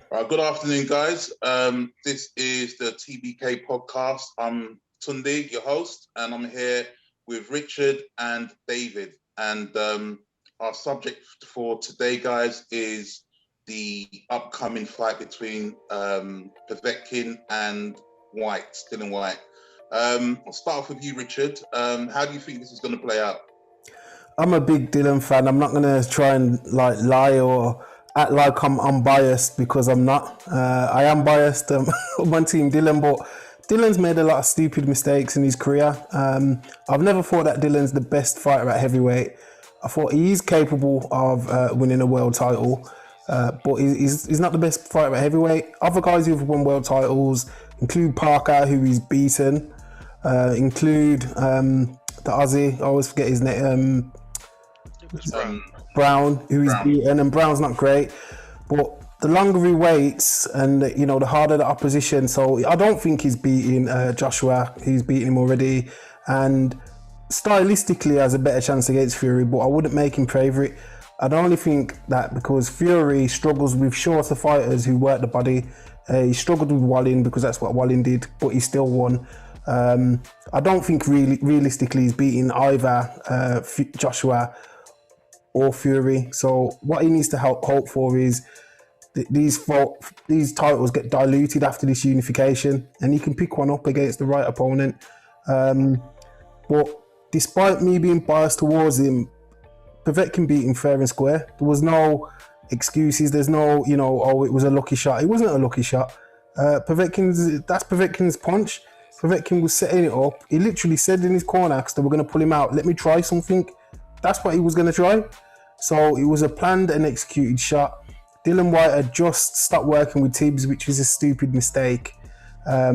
Good afternoon, guys. This is the TBK podcast. I'm Tunde, your host, and I'm here with Richard and David. And our subject for today, guys, is the upcoming fight between Povetkin and Whyte, Dillian Whyte. I'll start off with you, Richard. How do you think this is going to play out? I'm a big Dillian fan. I'm not going to try and lie or act like I'm unbiased because I'm not. I am biased on my team Dillian, but Dillian's made a lot of stupid mistakes in his career. I've never thought that Dillian's the best fighter at heavyweight. I thought he is capable of winning a world title, but he's not the best fighter at heavyweight. Other guys who've won world titles include Parker, who he's beaten, include the Aussie, I always forget his name, Brown, who he's beaten, and Brown's not great, but the longer he waits and the harder the opposition. So I don't think he's beating Joshua. He's beaten him already, and stylistically has a better chance against Fury, but I wouldn't make him favourite. I'd only think that because Fury struggles with shorter fighters who work the body. He struggled with Wallin because that's what Wallin did, but he still won. I don't think realistically he's beating either Joshua or Fury. So what he needs to hope for is these titles get diluted after this unification, and he can pick one up against the right opponent. But despite me being biased towards him, Povetkin beat him fair and square. There was no excuses. There's no, it was a lucky shot. It wasn't a lucky shot. That's Povetkin's punch. Povetkin was setting it up. He literally said in his corner, because they were going to pull him out, let me try something. That's what he was going to try. So it was a planned and executed shot. Dillian Whyte had just stopped working with Tibbs, which was a stupid mistake.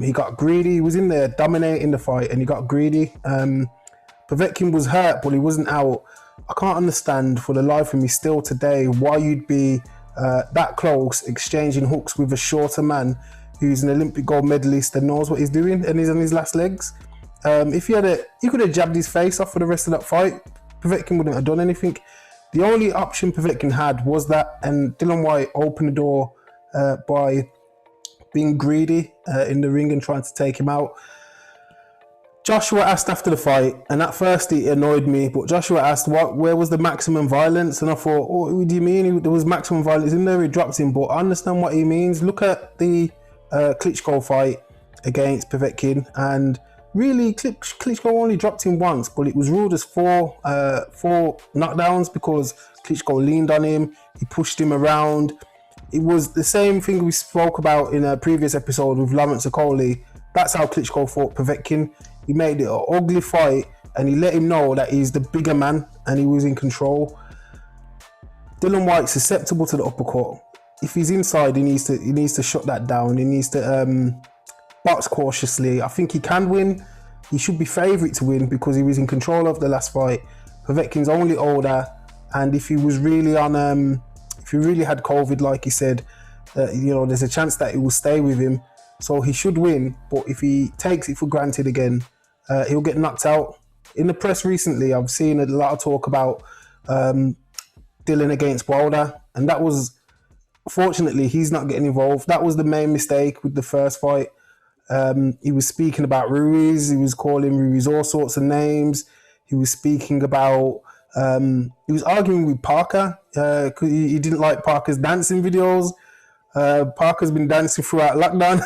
He got greedy. He was in there dominating the fight, and he got greedy. Povetkin was hurt, but he wasn't out. I can't understand for the life of me still today why you'd be that close exchanging hooks with a shorter man who's an Olympic gold medalist and knows what he's doing and he's on his last legs. If he could have jabbed his face off for the rest of that fight. Povetkin wouldn't have done anything. The only option Povetkin had was that, and Dillian Whyte opened the door by being greedy in the ring and trying to take him out. Joshua asked after the fight, and at first it annoyed me, but Joshua asked where was the maximum violence, and I thought, what do you mean? There was maximum violence in there, he dropped him, but I understand what he means. Look at the Klitschko fight against Povetkin, and really Klitschko only dropped him once, but it was ruled as four knockdowns because Klitschko leaned on him, he pushed him around. It was the same thing we spoke about in a previous episode with Lawrence Okoli. That's how Klitschko fought Povetkin. He made it an ugly fight, and he let him know that he's the bigger man and he was in control. Dillian Whyte's susceptible to the uppercut. If he's inside, he needs to shut that down. He needs to box cautiously. I think he can win. He should be favourite to win because he was in control of the last fight. Povetkin's only older, and if he was really on, if he really had COVID, like he said, there's a chance that it will stay with him. So he should win. But if he takes it for granted again, he'll get knocked out. In the press recently, I've seen a lot of talk about Dillian against Wilder, and that was, fortunately, he's not getting involved. That was the main mistake with the first fight. He was speaking about Ruiz. He was calling Ruiz all sorts of names. He was speaking about, he was arguing with Parker because he didn't like Parker's dancing videos. Parker's been dancing throughout lockdown.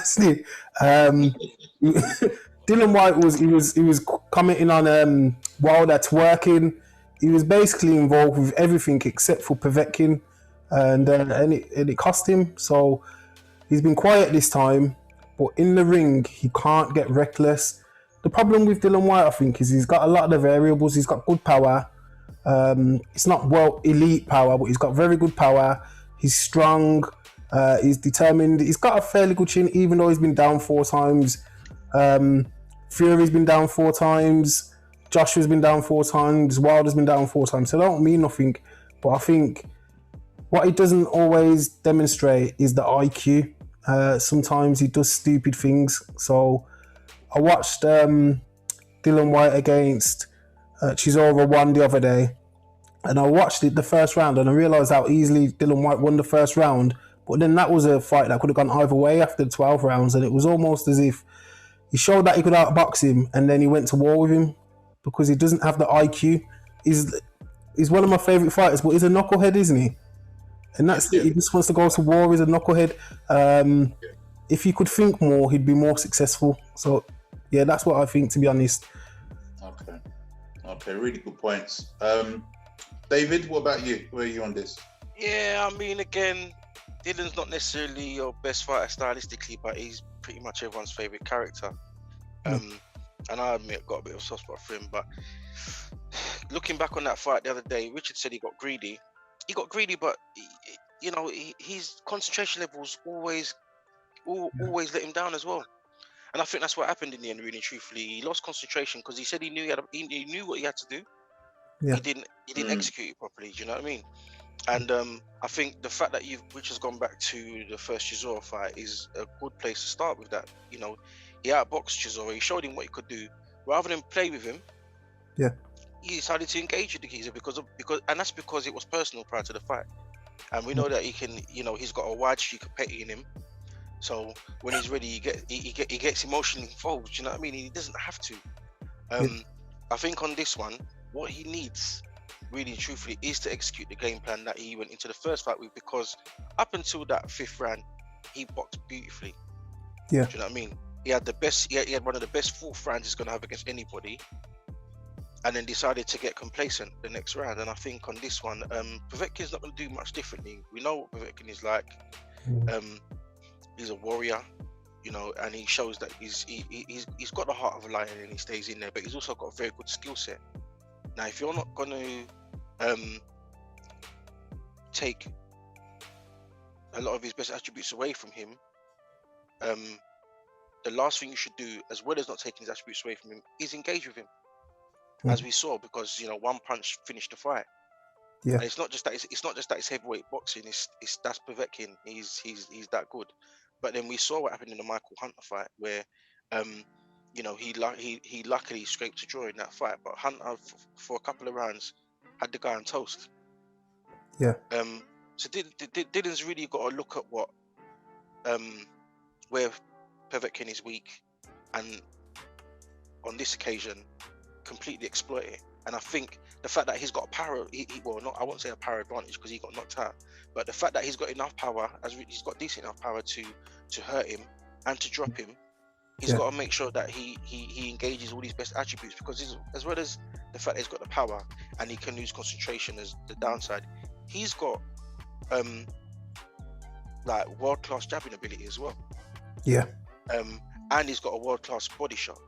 Dillian Whyte was commenting on Wilder twerking. He was basically involved with everything except for Povetkin, and it cost him. So he's been quiet this time, but in the ring he can't get reckless. The problem with Dillian Whyte, I think, is he's got a lot of the variables. He's got good power. It's not elite power, but he's got very good power. He's strong. He's determined. He's got a fairly good chin, even though he's been down 4 times. Fury's been down 4 times. Joshua's been down 4 times. Wilder's been down 4 times. So they don't mean nothing. But I think what he doesn't always demonstrate is the IQ. Sometimes he does stupid things. So I watched Dillian Whyte against Chisora 1 the other day. And I watched it the first round and I realised how easily Dillian Whyte won the first round. But then that was a fight that could have gone either way after the 12 rounds, and it was almost as if he showed that he could outbox him, and then he went to war with him because he doesn't have the IQ. He's one of my favourite fighters, but he's a knucklehead, isn't he? And that's it. He just wants to go to war. He's a knucklehead. If he could think more, he'd be more successful. So, yeah, that's what I think, to be honest. Okay, really good points. David, what about you? Where are you on this? Yeah, I mean, again, Dillian's not necessarily your best fighter stylistically, but he's pretty much everyone's favourite character. And I admit, I've got a bit of a soft spot for him. But looking back on that fight the other day, Richard said he got greedy. He got greedy, but his concentration levels always let him down as well. And I think that's what happened in the end. Really, truthfully, he lost concentration because he said he knew he knew what he had to do. Yeah. He didn't execute it properly. Do you know what I mean? And I think the fact that Rich has gone back to the first Chisora fight is a good place to start with that. You know, he outboxed Chisora. He showed him what he could do. Rather than play with him, he decided to engage with the geezer because that's because it was personal prior to the fight. And we know that he can. You know, he's got a wide streak of petty in him. So when he's ready, he gets emotionally involved. You know what I mean? He doesn't have to. I think on this one, what he needs, really and truthfully, is to execute the game plan that he went into the first fight with, because up until that 5th round, he boxed beautifully. Yeah. Do you know what I mean? He had the best. He had one of the best 4th rounds he's going to have against anybody, and then decided to get complacent the next round. And I think on this one, Povetkin's not going to do much differently. We know what Povetkin is like. He's a warrior, you know, and he shows that he's got the heart of a lion and he stays in there, but he's also got a very good skill set. Now, if you're not going to take a lot of his best attributes away from him, the last thing you should do, as well as not taking his attributes away from him, is engage with him, as we saw, because, you know, one punch finished the fight. Yeah. And it's not just that it's heavyweight boxing. It's that's Povetkin. He's that good. But then we saw what happened in the Michael Hunter fight, where, you know, he luckily scraped a draw in that fight. But Hunter, for a couple of rounds, had the guy on toast. Yeah. So Dillian's really got to look at what, where Povetkin is weak, and on this occasion, completely exploit it. And I think the fact that he's got a power, I won't say a power advantage because he got knocked out, but the fact that he's got enough power, he's got decent enough power to hurt him and to drop him, he's got to make sure that he engages all his best attributes, because as well as the fact that he's got the power and he can lose concentration as the downside, he's got like world-class jabbing ability as well. Yeah. And he's got a world-class body shot.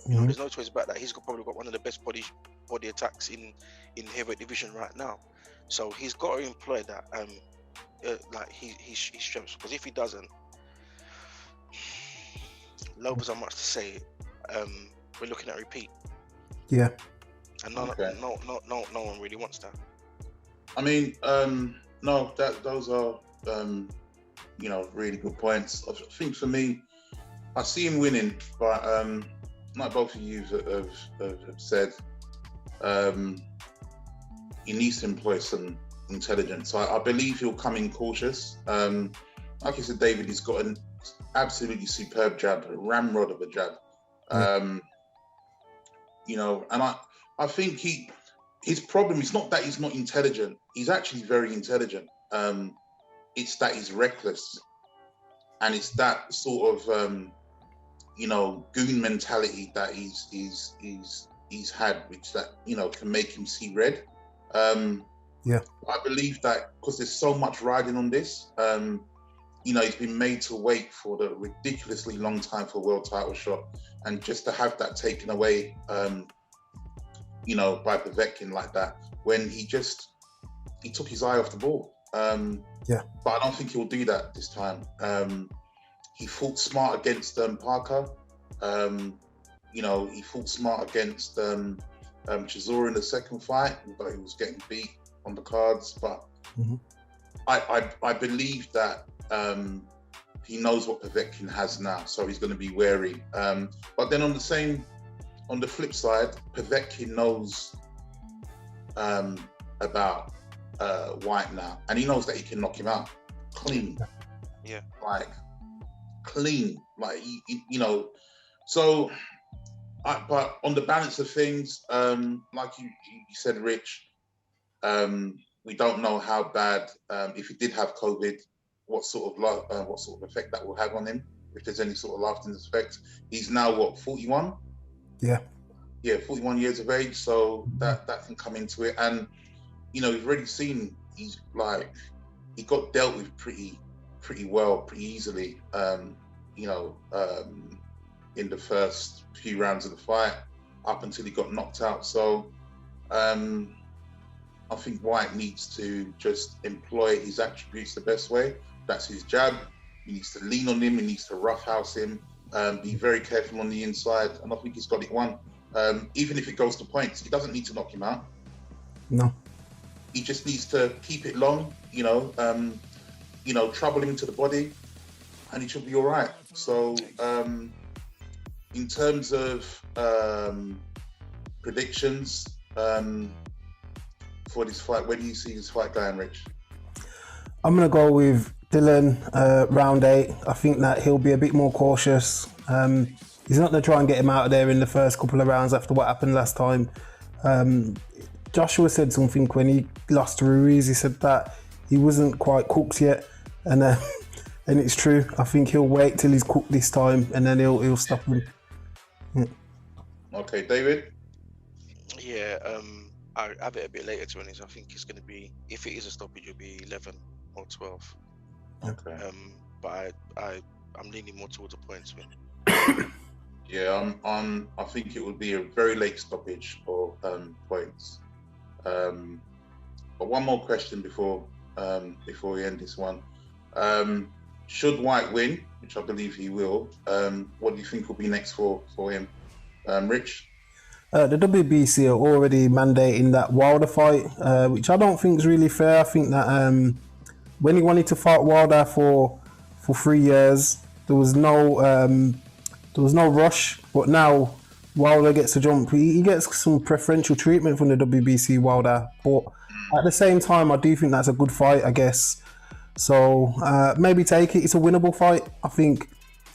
You know, there's no choice about that. He's probably got one of the best body attacks in heavyweight division right now. So he's got to employ that, like his strengths. Because if he doesn't, Lopez are much to say. We're looking at repeat. Yeah. And no one really wants that. I mean, no, those are you know, really good points. I think for me, I see him winning, but like both of you have said, he needs to employ some intelligence. I believe he'll come in cautious. Like you said, David, he's got an absolutely superb jab, a ramrod of a jab. You know, and I think his problem is not that he's not intelligent. He's actually very intelligent. It's that he's reckless, and it's that sort of you know, goon mentality that he's had, which that, you know, can make him see red. I believe that because there's so much riding on this, you know, he's been made to wait for the ridiculously long time for a world title shot, and just to have that taken away, you know, by Povetkin like that, when he took his eye off the ball. But I don't think he'll do that this time. He fought smart against Parker. You know, he fought smart against Chisora in the second fight, but he was getting beat on the cards. But I believe that he knows what Povetkin has now, so he's going to be wary. But then on the flip side, Povetkin knows about Whyte now, and he knows that he can knock him out. clean. Yeah. Like clean. Like you know. So, but on the balance of things, like you said, Rich, we don't know how bad, if he did have COVID, what sort of effect that will have on him, if there's any sort of lasting effect. He's now what, 41? Yeah. Yeah, 41 years of age, so that can come into it. And you know, you've already seen he got dealt with pretty well, pretty easily. You know, in the first few rounds of the fight, up until he got knocked out. So I think Whyte needs to just employ his attributes the best way. That's his jab. He needs to lean on him. He needs to roughhouse him. Be very careful on the inside. And I think he's got it won. Even if it goes to points, he doesn't need to knock him out. No. He just needs to keep it long, trouble him to the body, and he should be all right. So, in terms of predictions for this fight, where do you see this fight going, Rich? I'm going to go with Dillian, round 8. I think that he'll be a bit more cautious. He's not going to try and get him out of there in the first couple of rounds after what happened last time. Joshua said something when he lost to Ruiz. He said that he wasn't quite cooked yet, and it's true. I think he'll wait till he's cooked this time, and then he'll stop him. Yeah. Okay, David? Yeah, I have it a bit later, to be honest. I think it's going to be, if it is a stoppage, it'll be 11 or 12. Okay. But I'm leaning more towards the points win. Yeah, I think it would be a very late stoppage for points. But one more question before we end this one. Should Whyte win, which I believe he will, what do you think will be next for him? Rich? The WBC are already mandating that Wilder fight, which I don't think is really fair. I think that when he wanted to fight Wilder for 3 years, there was no rush. But now Wilder gets a jump. He gets some preferential treatment from the WBC, Wilder. But at the same time, I do think that's a good fight, I guess. So maybe take it. It's a winnable fight. I think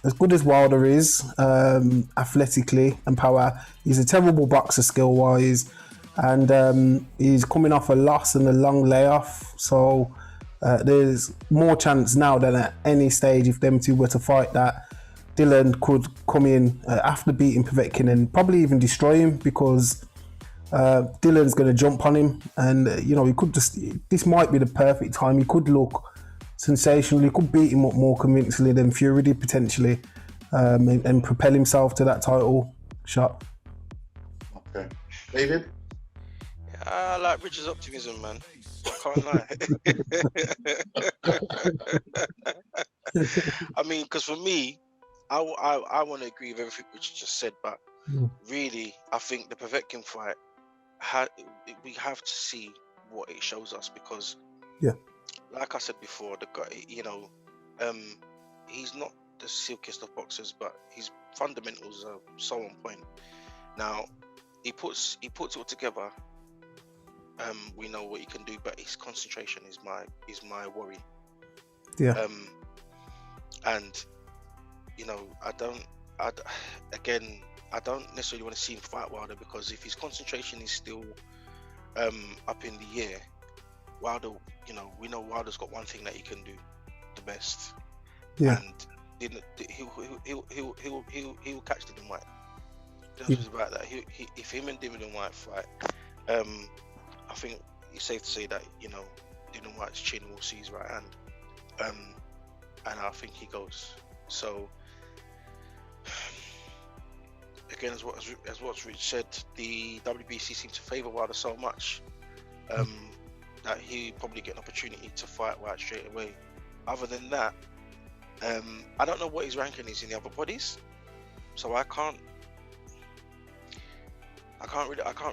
as good as Wilder is, athletically and power, he's a terrible boxer skill-wise. And he's coming off a loss and a long layoff. So there's more chance now than at any stage, if them two were to fight, that Dillian could come in after beating Povetkin and probably even destroy him, because Dillian's going to jump on him, and he could this might be the perfect time. He could look sensational. He could beat him up more convincingly than Fury did, potentially, and propel himself to that title shot. Okay. David? Yeah, I like Richard's optimism, man. I can't lie. I mean, because for me, I want to agree with everything Richard just said, but really, I think the Povetkin fight, we have to see what it shows us, because, like I said before, the guy, he's not the silkiest of boxers, but his fundamentals are so on point. Now, he puts it all together. We know what he can do, but his concentration is my worry. Yeah. And I don't necessarily want to see him fight Wilder, because if his concentration is still up in the air, Wilder, we know Wilder's got one thing that he can do the best. Yeah. And he'll catch Dillian Whyte. Just about that. If him and Dillian Whyte fight, I think it's safe to say that Dillian Whyte's chin will see his right hand, and I think he goes. So again, as what Rich said, the WBC seems to favour Wilder so much that he probably get an opportunity to fight Whyte straight away. Other than that, I don't know what his ranking is in the other bodies, so I can't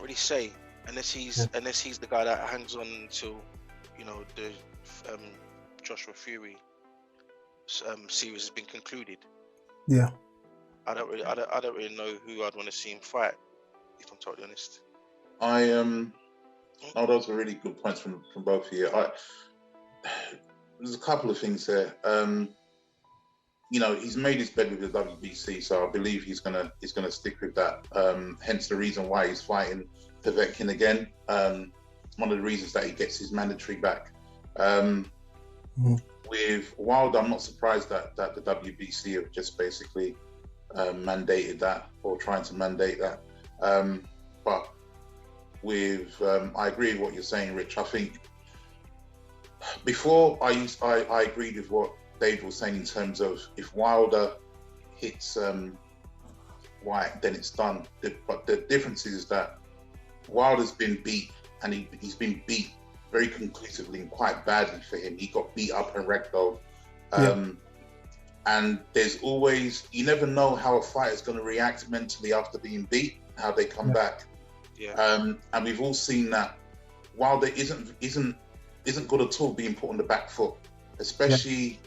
really say, unless he's the guy that hangs on until the Joshua Fury series has been concluded. Yeah. I don't really know who I'd want to see him fight, if I'm totally honest. Those were really good points from both of you. there's a couple of things there. He's made his bed with the WBC, so I believe he's gonna stick with that. Hence the reason why he's fighting Povetkin again. One of the reasons that he gets his mandatory back. With Wilder, I'm not surprised that the WBC have just basically mandated that, or trying to mandate that. But with I agree with what you're saying, Rich. I think before I agreed with what Dave was saying in terms of if Wilder hits Whyte, then it's done. But the difference is that Wilder's been beat, and he's been beat very conclusively and quite badly for him. He got beat up and ragdolled. And there's always, you never know how a fighter's going to react mentally after being beat, how they come back. And we've all seen that Wilder isn't good at all being put on the back foot, especially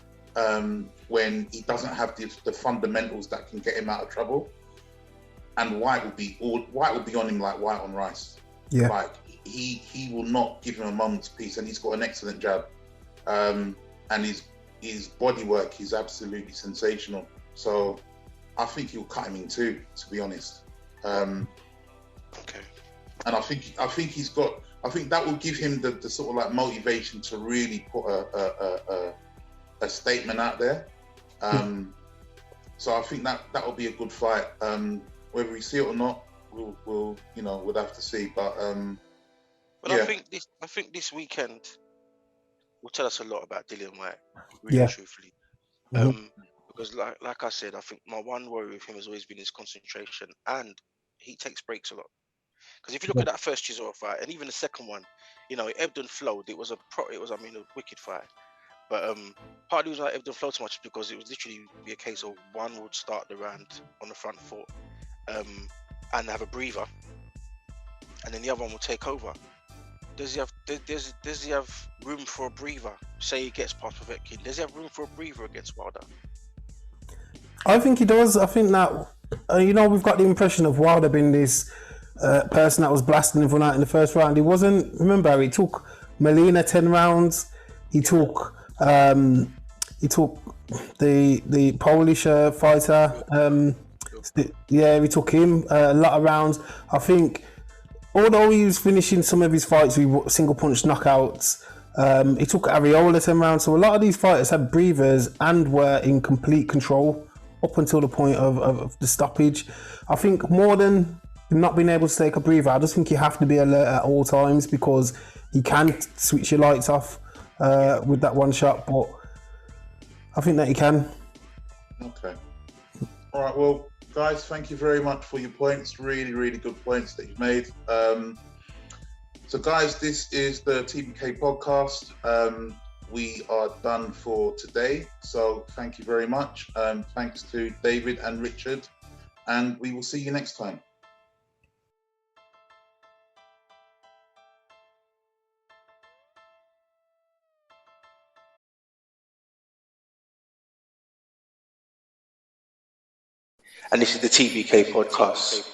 when he doesn't have the fundamentals that can get him out of trouble. And Whyte will be on him like white on rice. Like he will not give him a moment's peace, and he's got an excellent jab. And his body work is absolutely sensational. So I think he'll cut him in two, to be honest. Okay. And I think that will give him the sort of like motivation to really put a statement out there. So I think that will be a good fight. Whether we see it or not, we'll have to see. But I think this weekend will tell us a lot about Dillian Whyte, really truthfully. Because like I said, I think my one worry with him has always been his concentration, and he takes breaks a lot. Because if you look at that first Chisora fight, and even the second one, it ebbed and flowed. It was a wicked fight. But part of the reason why it ebbed and flowed so much is because it was literally be a case of one would start the round on the front foot, and have a breather, and then the other one will take over. Does he have room for a breather? Say he gets past Povetkin. Does he have room for a breather against Wilder? I think he does. I think that we've got the impression of Wilder being this person that was blasting everyone out in the first round. He wasn't. Remember, he took Molina 10 rounds. He took the Polish fighter. We took him a lot of rounds. I think, although he was finishing some of his fights with single punch knockouts, he took Ariola 10 rounds. So a lot of these fighters had breathers and were in complete control up until the point of the stoppage. I think more than not being able to take a breather, I just think you have to be alert at all times, because you can switch your lights off with that one shot. But I think that you can. Okay. All right. Well, guys, thank you very much for your points. Really, really good points that you've made. So, guys, this is the TBK podcast. We are done for today. So, thank you very much. Thanks to David and Richard, and we will see you next time. And this is the TBK podcast.